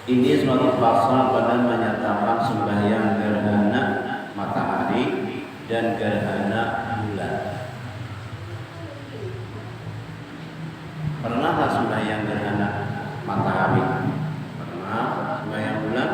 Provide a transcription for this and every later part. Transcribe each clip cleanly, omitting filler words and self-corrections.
Ini suatu pasal pada menyatakan sembahyang gerhana matahari dan gerhana bulan. Pernahkah sembahyang gerhana matahari? Pernah. Sembahyang bulan,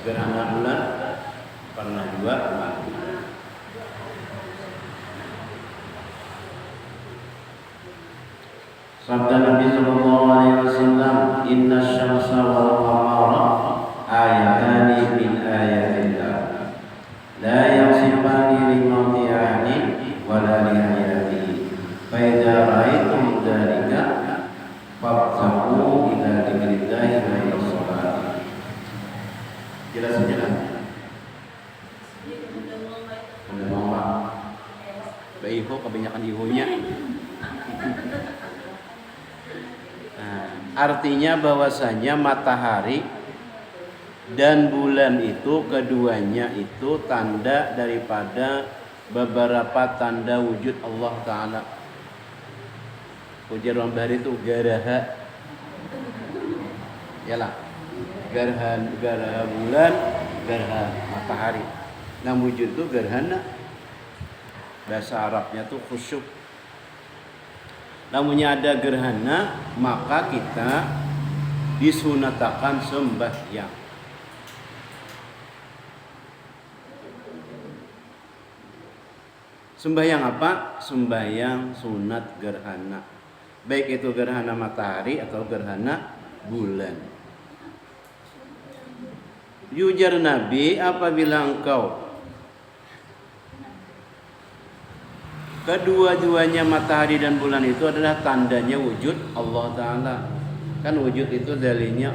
gerhana bulan, pernah juga. Sabda Nabi sallallahu alaihi wasallam, "Inna syamsa wal qamara ayatani min ayatillah, la yansifani li mauti ahadin wa la li hayatihi, fa idza ra'aytum dzalika fabtaqu ila dzikrillahi wa ila sholati." Jelas. Udah mau Pak. Iho kebanyakan ihonya. Artinya bahwasanya matahari dan bulan itu keduanya itu tanda daripada beberapa tanda wujud Allah Ta'ala. Ujar orang bahari itu garaha, yalah, garaha bulan, garaha matahari. Nah wujud itu gerhana, bahasa Arabnya tuh khusyuk. Namunnya ada gerhana, maka kita disunatakan sembahyang. Sembahyang apa? Sembahyang sunat gerhana. Baik itu gerhana matahari atau gerhana bulan. Ujar Nabi, apabila engkau kedua-duanya matahari dan bulan itu adalah tandanya wujud Allah Ta'ala. Kan wujud itu dalilnya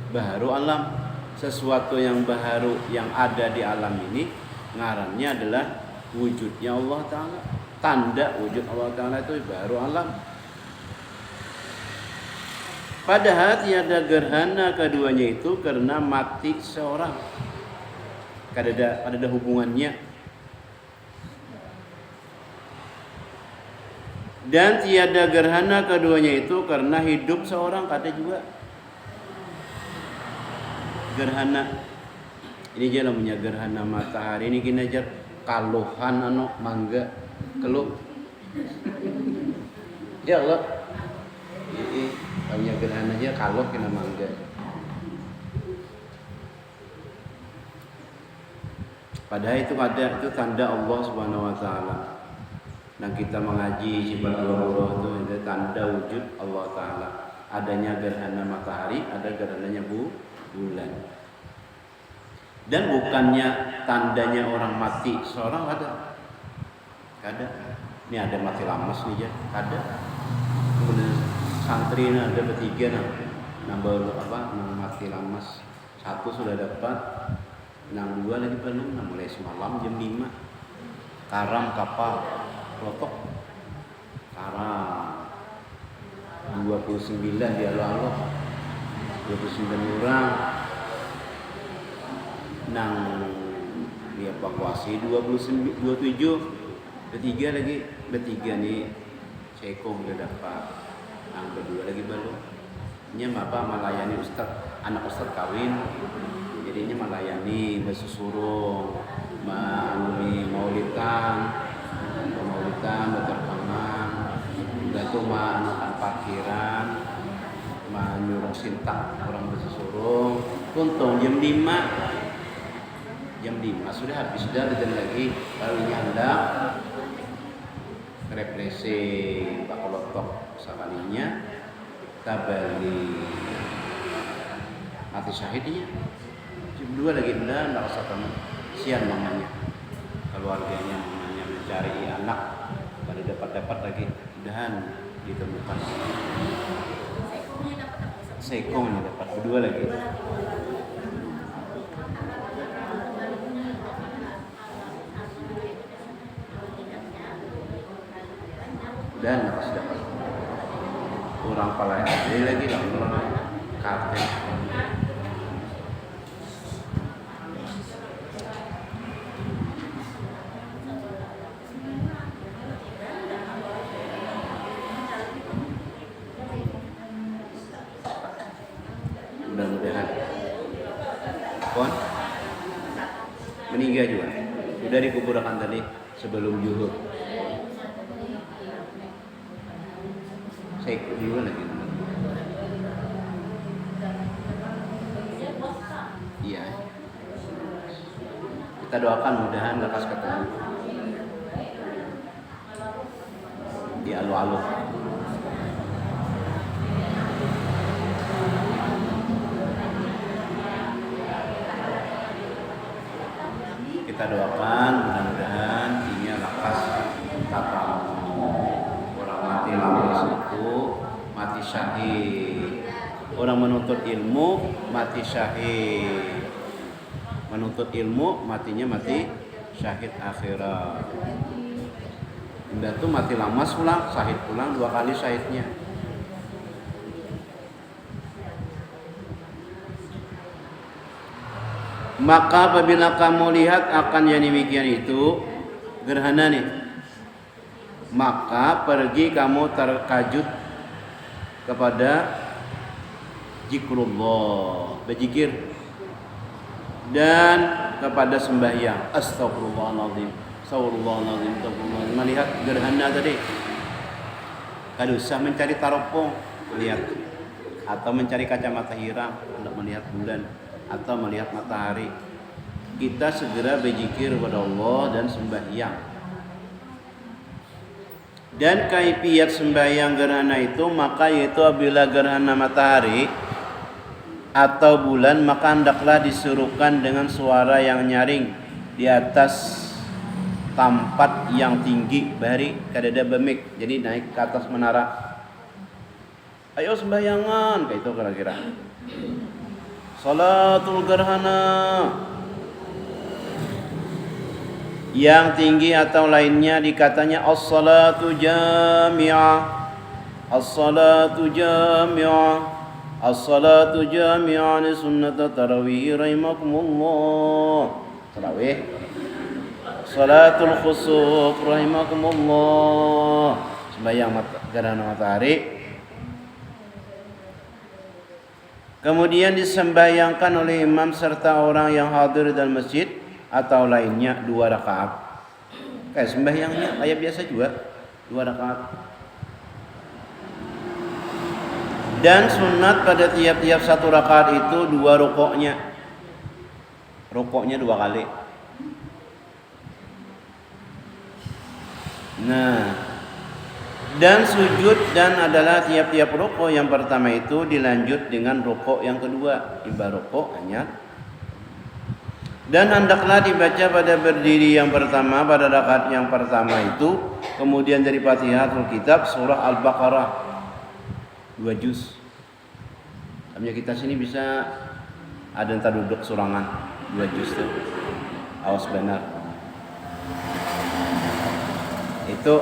baharu alam. Sesuatu yang baharu yang ada di alam ini ngarannya adalah wujudnya Allah Ta'ala. Tanda wujud Allah Ta'ala itu baharu alam. Padahal tiada gerhana keduanya itu karena mati seorang. Ada hubungannya. Dan tiada gerhana keduanya itu karena hidup seorang, ada juga gerhana. Ini aja namanya gerhana matahari. Ini kena ajar kaluhan mangga keluh. Ya Allah. Ini namanya gerhana aja kaluh kena mangga. Padahal itu tanda Allah Subhanahu wa taala. Dan kita mengaji sifat Allah itu tanda wujud Allah Ta'ala. Adanya gerhana matahari, ada gerhananya bulan. Dan bukannya tandanya orang mati seorang ada. Ini ada mati lamas nih ya, ada. Kemudian santri ada bertiga nambah mati lamas. Satu sudah dapat, nang dua lagi belum. Mulai semalam jam 5. Karam kapal. Klotok, karam, 29 di Allah 29 orang nang dievakuasi 27 bertiga nih Ceko udah dapat yang berdua lagi baru nya apa melayani anak ustad kawin jadinya melayani bersusurung maulitan berterbangan udah tuh anak parkiran nyurung sintak orang bersusurung untung jam 5 sudah habis dan lagi lalu nyanda represi Pak Kolotok sekalinya tabali mati syahidnya dua lagi benar nggak usah kamu sian mamanya keluarganya mamanya mencari anak pada dapat lagi mudahan ditemukan Sekongnya dapat berdua lagi dan harus dapat orang pala ini lagi orang kartel mudah-mudahan kon meninggal juga sudah dikuburkan tadi sebelum zuhur. Saya juga lagi. Iya. Kita doakan mudahan lekas ketemu. Di alu-alu. Kita doakan mudah-mudahan ini lekas ketemu. Mati lawas itu mati syahid. Orang menuntut ilmu mati syahid. Menuntut ilmu matinya mati syahid akhirat. Udah tuh mati lamas pulang, syahid pulang 2 kali syahidnya. Maka apabila kamu lihat akan yang demikian itu gerhana nih, maka pergi kamu terkajut kepada zikrullah, berzikir dan kepada sembahyang. Astagfirullahaladzim, astagfirullahaladzim, astagfirullahaladzim. Melihat gerhana tadi, kada usah mencari taropong melihat atau mencari kacamata hiram untuk melihat bulan atau melihat matahari. Kita segera berzikir kepada Allah dan sembahyang. Dan kaifiat sembahyang gerhana itu maka yaitu apabila gerhana matahari atau bulan maka hendaklah disuruhkan dengan suara yang nyaring di atas tempat yang tinggi bari kadada bemik, jadi naik ke atas menara. Ayo sembahyangan kayak itu kira-kira. Salatul gerhana yang tinggi atau lainnya dikatanya as-salatu jami'ah, as-salatu jami'ah, as-salatu jami'ah li sunnat tarawih rahimakumullah. Tarawih, salatul khusuf rahimakumullah, sembahyang gerhana matahari. Kemudian disembahyangkan oleh imam serta orang yang hadir dalam masjid atau lainnya 2 rakaat. Kayak sembahyangnya kayak biasa juga 2 rakaat. Dan sunat pada tiap-tiap 1 rakaat itu 2 rukuknya. Rukuknya 2 kali. Nah, dan sujud dan adalah tiap-tiap rukuk yang pertama itu dilanjut dengan rukuk yang kedua. Ibarat rukuk hanya. Dan hendaklah dibaca pada berdiri yang pertama pada rakaat yang pertama itu, kemudian dari Fatihatul Kitab surah Al-Baqarah 2 juz. Namanya kita sini bisa ada entar duduk surangan 2 juz tuh. Awas benar. Itu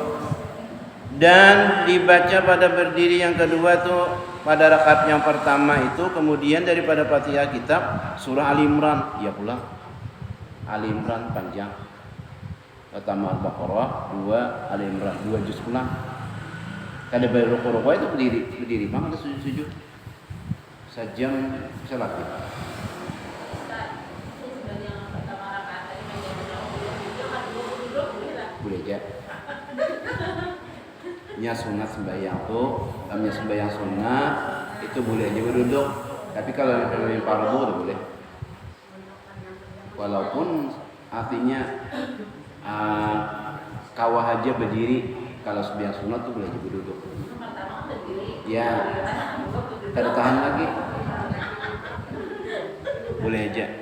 Dan dibaca pada berdiri yang kedua tuh pada rakaat yang pertama itu, kemudian daripada Fatihah kitab surah Al Imran, ya pula Al Imran panjang. Pertama Al-Baqarah, dua Al Imran, 2 juz pulang. Kada baru rukuk itu berdiri banget sujud-sujud. Sejam bisa lagi. Boleh aja. Nya sunat sembahyang tuh, namanya sembahyang sunat itu boleh aja berduduk. Tapi kalau yang fardu udah boleh. Walaupun artinya kawah aja berdiri, kalau sembahyang sunat tuh boleh aja berduduk. Ya, kada tahan lagi. Boleh aja.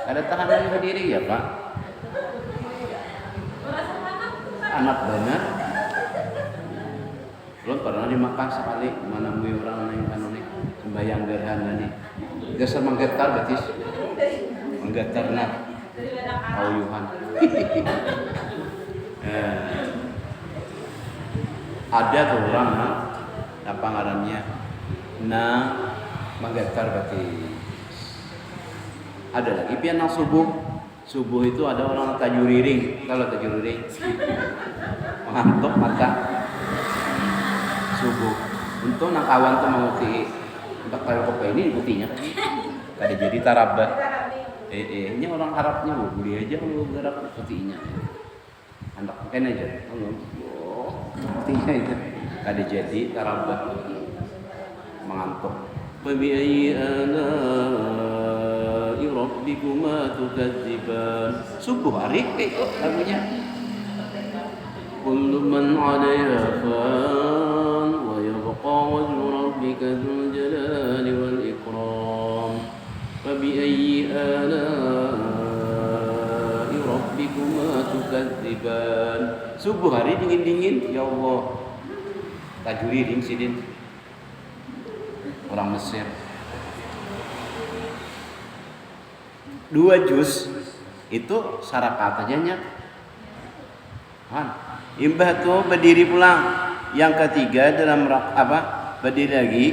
Kada tahan lagi berdiri ya Pak. Anak benar. Belum pernah di Makkah sekali mana mui orang yang anu nih sembahyang gerhana nih. Dasar menggetar betis. Menggetar nah. Auyuhan. Ada tuh orang apa ngarannya? Nah, menggetar betis. Ada lagi pian nang subuh. Subuh itu ada orang tajuriring, kalau tajuriring mengantuk mata subuh. Untuk nang kawan tuh menguti untuk kayak kopi ini ikutinya kan, kada jadi tarabah. Ini orang Arabnya boleh aja kalau berharap ikutinya. Anak kan aja, ikutinya itu kada jadi tarabah mengantuk. Fabi'ayyi ala'i rabbikuma tukadziban. Subuh hari itu lagunya. Kullu man 'alaiha fan wa yabqa wajhu rabbika dzul jalali wal ikram. Fabi'ayyi ala'i rabbikuma tukadziban. Subuh hari dingin-dingin, ya Allah. Tajuriring sidin. Orang Mesir 2 juz itu sarakat aja nya imbah tuh berdiri pulang yang ketiga dalam berdiri lagi,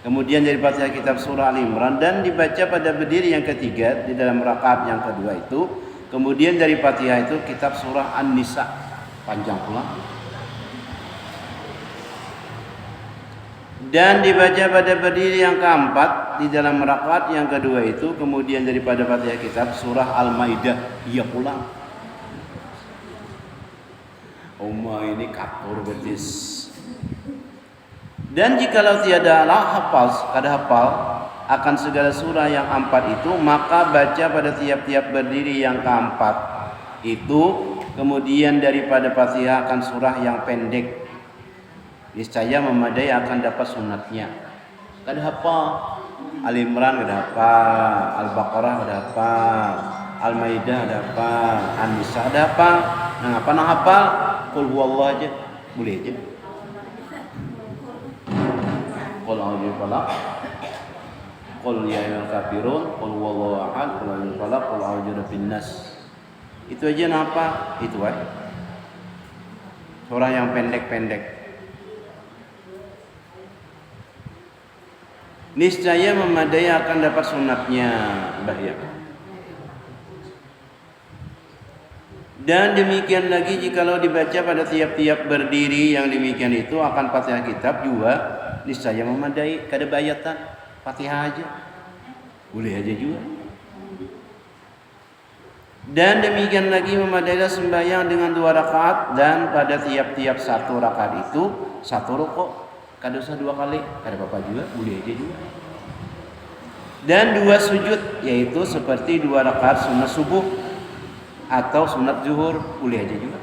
kemudian dari Fatihah kitab surah Al Imran dan dibaca pada berdiri yang ketiga di dalam rakaat yang kedua itu, kemudian dari Fatihah itu kitab surah An-Nisa panjang pulang. Dan dibaca pada berdiri yang keempat di dalam rakaat yang kedua itu, kemudian daripada Fatihah kitab surah Al-Maidah ia pulang. Ini katur betis. Dan jikalau tiada kada hafal akan segala surah yang 4 itu, maka baca pada tiap-tiap berdiri yang keempat itu, kemudian daripada Fatihah akan surah yang pendek, niscaya memadai akan dapat sunatnya. Kada hafal Al Imran, kada hafal Al-Baqarah, kada hafal Al-Maidah, kada hafal An-Nisa, kada hafal. Nah, apa nang hafal? Qul huwallahu aja boleh aja. Qul a'udzu birabbil Qul ya ayyuhal kafirun, qul huwallahu ahad, qul a'udzu birabbil qul a'udzu birabbin nas. Itu aja napa? Itu aja. Surah yang pendek-pendek. Niscaya memadai akan dapat sunatnya, bahaya. Dan demikian lagi jikalau dibaca pada tiap-tiap berdiri yang demikian itu akan Fatihah kitab juga niscaya memadai, kada bayatan Fatihah aja boleh aja juga. Dan demikian lagi memadailah sembahyang dengan 2 rakaat, dan pada tiap-tiap 1 rakaat itu 1 rukuk. Kada usah 2 kali, kada apa-apa juga, boleh aja juga. Dan 2 sujud, yaitu seperti 2 rakaat sunat subuh atau sunat zuhur, boleh aja juga.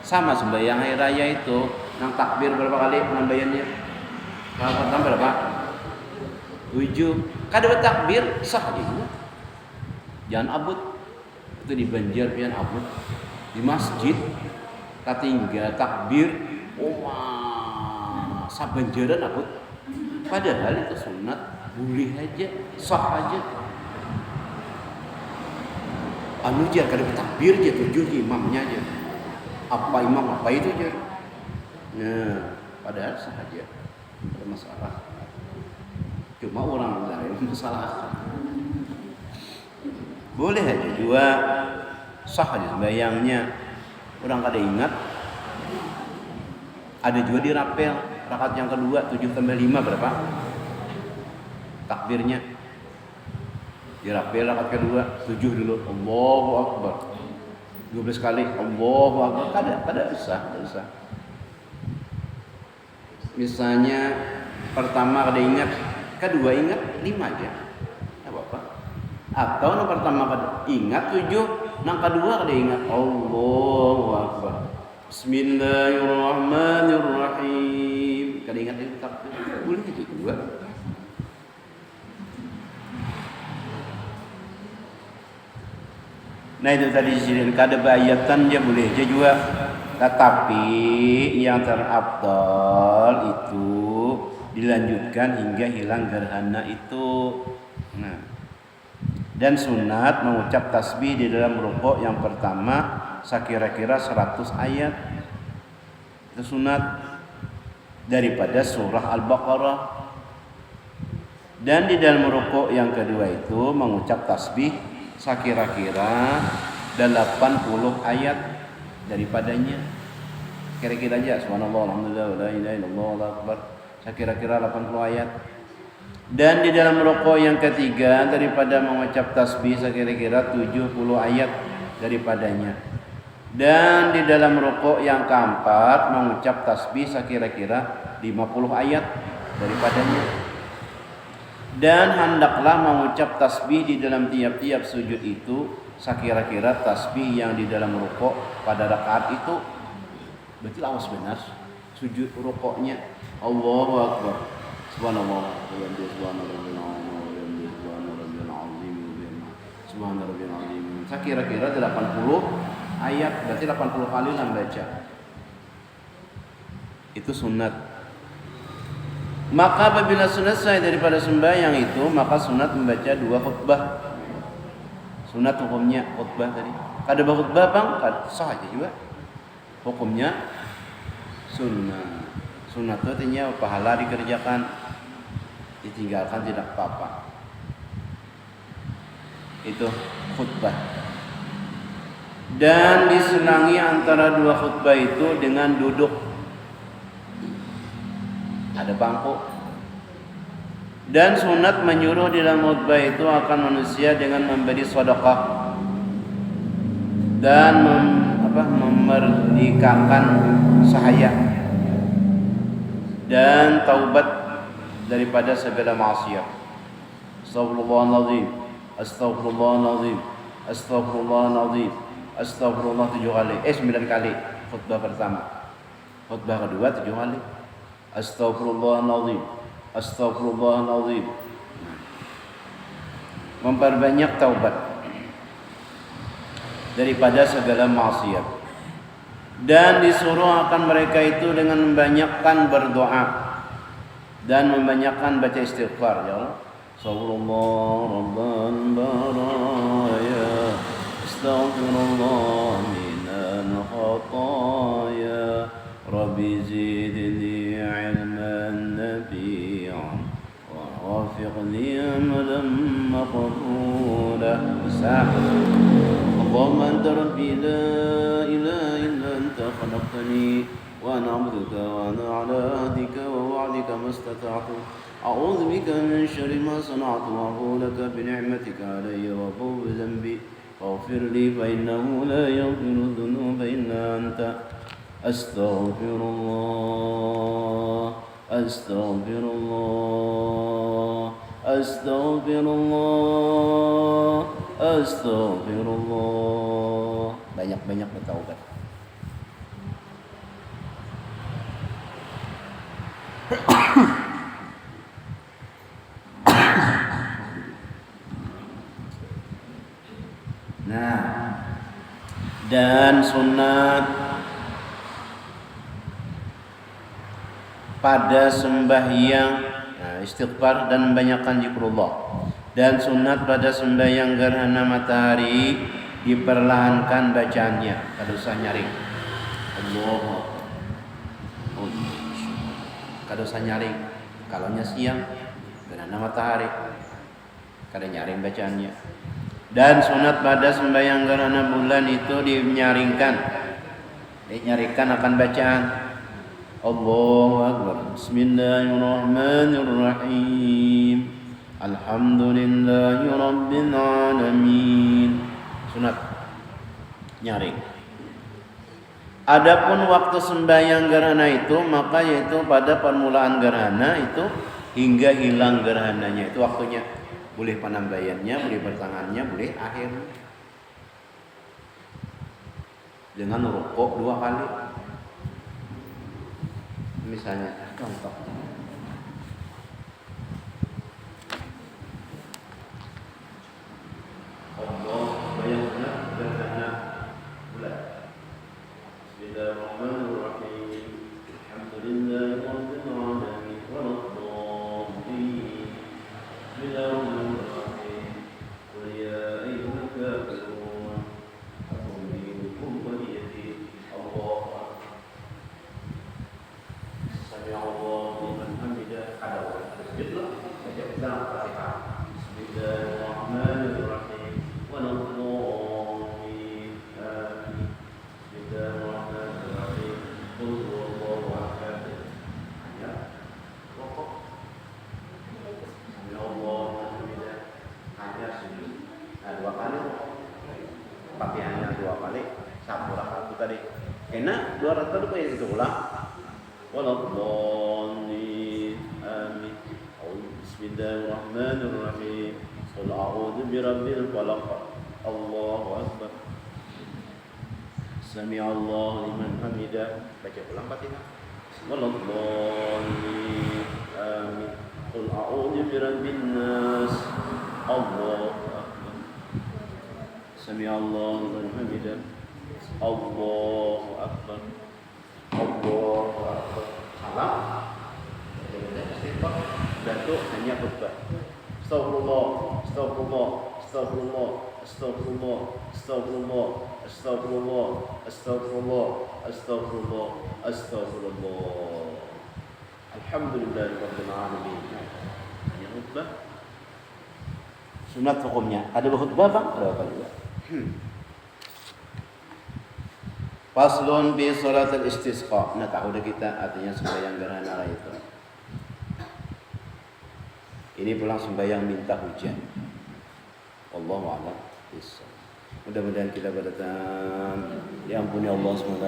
Sama sembahyang hari raya itu, nang takbir berapa kali penambahannya? Kalau pertama berapa? 7. Kada bertakbir sah aja juga. Jangan abut. Itu di Banjar pian abut. Di masjid katinggal takbir, sabanjaran abut. Padahal itu sunat, boleh aja, sah aja. anu jar kada takbir aja tujuh imamnya aja. Apa imam apa itu jar. Nah, padahal sahaja ada masalah. Cuma orang lain masalah. Boleh aja juga sah aja sembahyangnya. Orang kada ingat. Ada juga di rapel rakaat yang kedua 7 tambah 5 berapa? Takbirnya. Di rapel rakaat kedua 7 dulu. Allahu Akbar. 12 kali Allahu Akbar. Kada usah. Misalnya pertama kada ingat, kedua ingat 5 aja. Enggak apa-apa. Atau yang pertama kada ingat 7, yang kedua kada ingat Allahu Akbar. Bismillahirrahmanirrahim. Kada ingat itu takbir. Boleh juga. Nah itu tadi disini kada bayatan dia boleh aja juga. Tetapi yang terafdal itu dilanjutkan hingga hilang gerhana itu. Nah, dan sunat mengucap tasbih di dalam rukuk yang pertama sekira-kira 100 ayat. Itu sunat daripada surah Al-Baqarah. Dan di dalam rukuk yang kedua itu mengucap tasbih sekira-kira 80 ayat daripadanya. Kira-kira aja subhanallah alhamdulillah la ilaha illallah allahu akbar. Sekira-kira 80 ayat. Dan di dalam rukuk yang ketiga daripada mengucap tasbih sekira-kira 70 ayat daripadanya. Dan di dalam rukuk yang keempat mengucap tasbih sekira-kira 50 ayat daripadanya. Dan hendaklah mengucap tasbih di dalam tiap-tiap sujud itu sekira-kira tasbih yang di dalam rukuk pada rakaat itu. Berarti lawas benar sujud rukuknya. Allahu Akbar. Subhanallah. Subhanallah. Sekira-kira 80 ayat. Berarti 80 kali lah baca. Itu sunat. Maka apabila selesai daripada sembahyang itu, maka sunat membaca 2 khutbah. Sunat hukumnya khutbah tadi. Kada khutbah bang, sah aja juga. Hukumnya sunnah. Sunat itu artinya pahala dikerjakan, ditinggalkan tidak apa-apa. Itu khutbah. Dan diselangi antara 2 khutbah itu dengan duduk. Ada bangku. Dan sunat menyuruh di dalam khutbah itu akan manusia dengan memberi sedekah dan memerdekakan sahaya dan taubat daripada segala maksiat. Astagfirullahaladzim, astagfirullahaladzim, astagfirullahaladzim, astagfirullah 7 kali. 9 kali khutbah pertama. Khutbah kedua 7 kali. Astagfirullahaladzim, astagfirullahaladzim. Memperbanyak taubat daripada segala maksiat. Dan disuruh akan mereka itu dengan membanyakkan berdoa dan membanyakkan baca istighfar. Ya Allah, Astagfirullah Rabban baraya, Astagfirullah minan khataya, Rabbi zidni ilman nafi'an wa wafiqni amalan maqbulah. Allahumma anta rabbi la ilaha illa anta khalaqtani wa ana 'abduka wa ana 'ala ahdika wa wa'dika mastata'tu a'udzu bika min syarri ma sana'tu wa a'udzu laka bi ni'matika 'alayya wa a'udzu bi dhanbi faghfir li fa innahu la yaghfiru dhunuba illa anta. Astaghfirullah, astaghfirullah, astaghfirullah, astaghfirullah. Banyak-banyak bertaubat. Nah, dan sunat pada sembahyang istighfar dan membanyakkan zikrullah. Dan sunat pada sembahyang gerhana matahari diperlahankan bacaannya, kada usah nyaring. Allah, oh, kada usah nyaring. Kalaunya siang gerhana matahari, kada nyaring bacaannya. Dan sunat pada sembahyang gerhana bulan itu dinyaringkan akan bacaan Allahu Akbar, Bismillahirrahmanirrahim, Alhamdulillahi Rabbil Alamin. Sunat nyaring. Adapun waktu sembahyang gerhana itu, maka yaitu pada permulaan gerhana itu hingga hilang gerhananya, itu waktunya. Boleh penambaiannya, boleh pertengahannya, boleh akhir. Dengan rukuk 2 kali. Misalnya, contoh. Allah bayangkan gerhana bulan. Bismillahirrahmanirrahim. Alhamdulillahi Rabbil Alamin. Waladdallin. Bismillahirrahmanirrahim. Qul ya ayyuhal kafirun. Aqul dinukum waliyadin. Allah. Sami'allahu liman hamidah. Ada orang sujudlah. Baca dalam Fatihah. Bismillahirrahmanirrahim. Waladdallin. Amin. Bismillahirrahmanirrahim. Qul huwallahu ahad. Ya. Rukuk. Sami'allahu liman hamidah. Hanya sujud. Nah, 2 kali. Fatihahnya 2 kali. 1 rakaat itu tadi. Enak 2 rakaat itu yang itu ulang. Waladdallin. Amin. Bismillahirrahmanirrahim. Qul a'udzu birabbil falaq. Allahu akbar. Sami'allahu liman hamidah. Baca ulang Fatihah. Waladdallin. Amin. Qul a'udzu birabbin nas. Allahu akbar. Sami'allahu liman hamidah. Allahu akbar. Allahu akbar. Salam. Datuk hanya khutbah. Astagfirullah, astagfirullah, astagfirullah, astagfirullah, astagfirullah, astagfirullah, astagfirullah, astagfirullah, astagfirullah. Alhamdulillahirabbil alamin. Hanya khutbah. Sunat hukumnya. Ada khutbah Bang? Ada apa juga? Faslun bi salatil istisqa. Nah, tahu dah kita artinya sembahyang gerhana itu. Ini pulang sembahyang minta hujan. Wallahu a'lam. Mudah-mudahan kita berdatang diampuni Allah SWT.